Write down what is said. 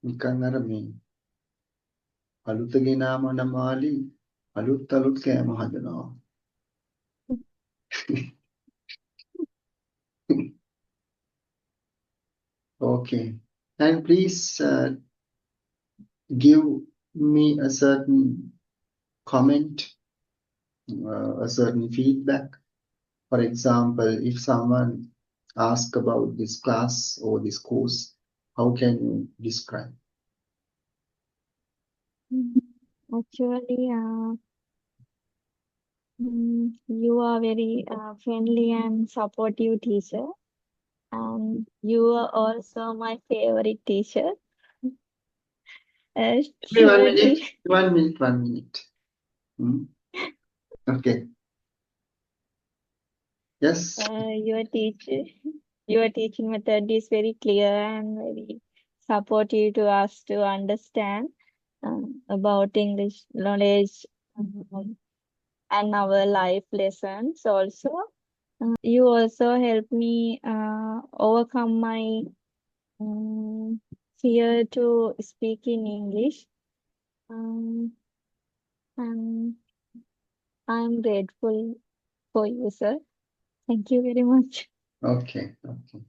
නිකන් අර මේ අලුත ගෙනාම නමාලි අලුත් කෑම හදනවා. Okay. And please give me a certain comment, a certain feedback. For example, if someone asks about this class or this course, how can you describe? Actually, you are very friendly and supportive teacher, and you are also my favorite teacher. Give me 1 Surely, minute. 1 minute. 1 minute. Okay. Yes. your teaching method is very clear and very supportive to us to understand about English knowledge and our life lessons also. You also help me overcome my fear to speak in English. And I'm grateful for you, sir. Thank you very much. Okay. Okay.